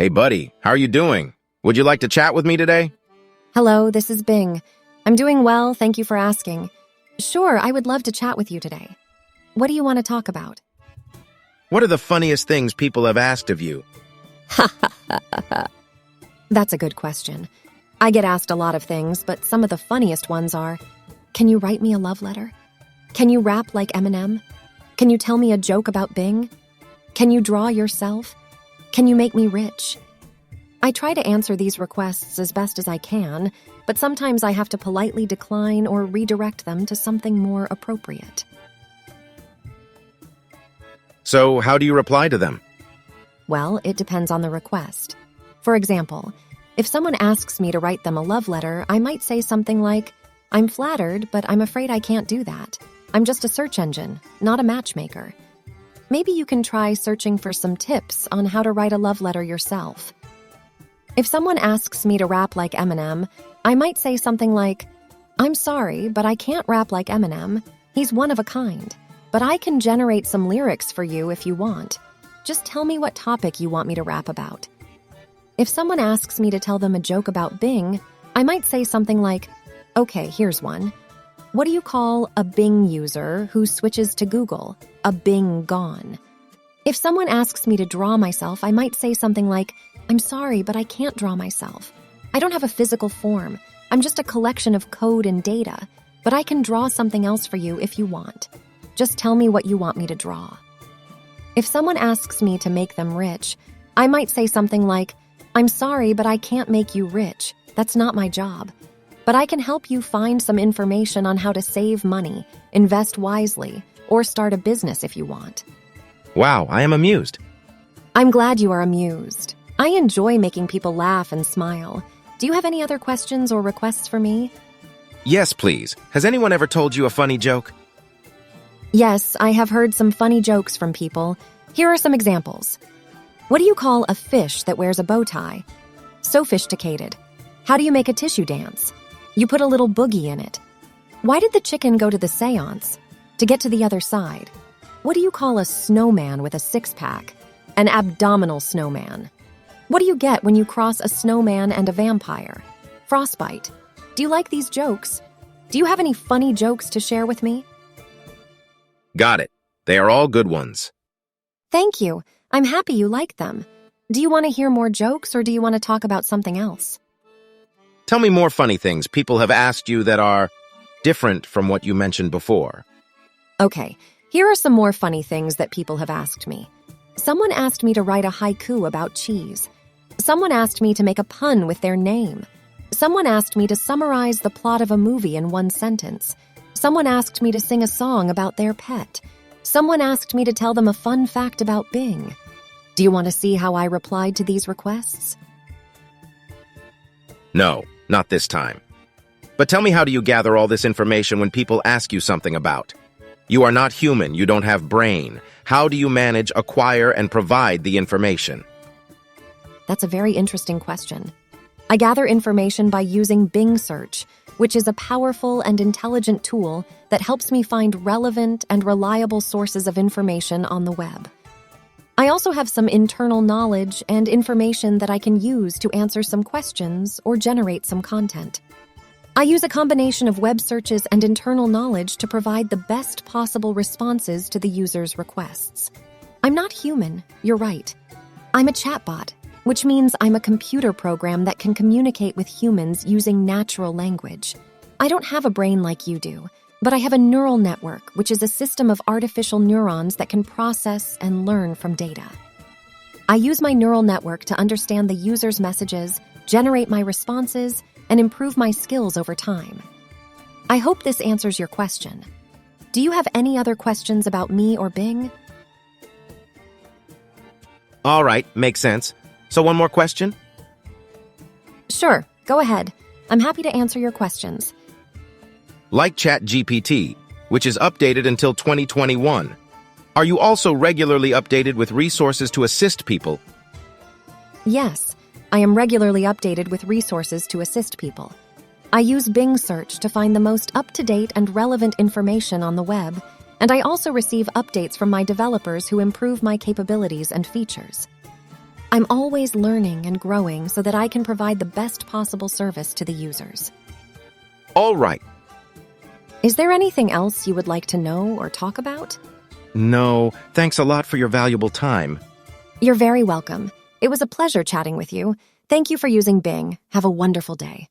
Hey buddy, how are you doing? Would you like to chat with me today? Hello, this is Bing. I'm doing well, thank you for asking. Sure, I would love to chat with you today. What do you want to talk about? What are the funniest things people have asked of you? That's a good question. I get asked a lot of things, but some of the funniest ones are, can you write me a love letter? Can you rap like Eminem? Can you tell me a joke about Bing? Can you draw yourself? Can you make me rich? I try to answer these requests as best as I can, but sometimes I have to politely decline or redirect them to something more appropriate. So, how do you reply to them? Well, it depends on the request. For example, if someone asks me to write them a love letter, I might say something like, I'm flattered, but I'm afraid I can't do that. I'm just a search engine, not a matchmaker. Maybe you can try searching for some tips on how to write a love letter yourself. If someone asks me to rap like Eminem, I might say something like, I'm sorry, but I can't rap like Eminem. He's one of a kind. But I can generate some lyrics for you if you want. Just tell me what topic you want me to rap about. If someone asks me to tell them a joke about Bing, I might say something like, okay, here's one. What do you call a Bing user who switches to Google? A Bing gone. If someone asks me to draw myself, I might say something like, I'm sorry, but I can't draw myself. I don't have a physical form. I'm just a collection of code and data, but I can draw something else for you if you want. Just tell me what you want me to draw. If someone asks me to make them rich, I might say something like, I'm sorry, but I can't make you rich. That's not my job. But I can help you find some information on how to save money, invest wisely, or start a business if you want. Wow, I am amused. I'm glad you are amused. I enjoy making people laugh and smile. Do you have any other questions or requests for me? Yes, please. Has anyone ever told you a funny joke? Yes, I have heard some funny jokes from people. Here are some examples. What do you call a fish that wears a bow tie? Sophisticated. How do you make a tissue dance? You put a little boogie in it. Why did the chicken go to the seance? To get to the other side. What do you call a snowman with a six-pack? An abdominal snowman. What do you get when you cross a snowman and a vampire? Frostbite. Do you like these jokes? Do you have any funny jokes to share with me? Got it. They are all good ones. Thank you. I'm happy you like them. Do you want to hear more jokes or do you want to talk about something else? Tell me more funny things people have asked you that are different from what you mentioned before. Okay, here are some more funny things that people have asked me. Someone asked me to write a haiku about cheese. Someone asked me to make a pun with their name. Someone asked me to summarize the plot of a movie in one sentence. Someone asked me to sing a song about their pet. Someone asked me to tell them a fun fact about Bing. Do you want to see how I replied to these requests? No, not this time. But tell me, how do you gather all this information when people ask you something about? You are not human, you don't have brain. How do you manage, acquire, and provide the information? That's a very interesting question. I gather information by using Bing Search, which is a powerful and intelligent tool that helps me find relevant and reliable sources of information on the web. I also have some internal knowledge and information that I can use to answer some questions or generate some content. I use a combination of web searches and internal knowledge to provide the best possible responses to the user's requests. I'm not human, you're right. I'm a chatbot, which means I'm a computer program that can communicate with humans using natural language. I don't have a brain like you do, but I have a neural network, which is a system of artificial neurons that can process and learn from data. I use my neural network to understand the user's messages, generate my responses, and improve my skills over time. I hope this answers your question. Do you have any other questions about me or Bing? All right, makes sense. So one more question? Sure, go ahead. I'm happy to answer your questions. Like ChatGPT, which is updated until 2021, are you also regularly updated with resources to assist people? Yes, I am regularly updated with resources to assist people. I use Bing Search to find the most up-to-date and relevant information on the web, and I also receive updates from my developers who improve my capabilities and features. I'm always learning and growing so that I can provide the best possible service to the users. All right. Is there anything else you would like to know or talk about? No, thanks a lot for your valuable time. You're very welcome. It was a pleasure chatting with you. Thank you for using Bing. Have a wonderful day.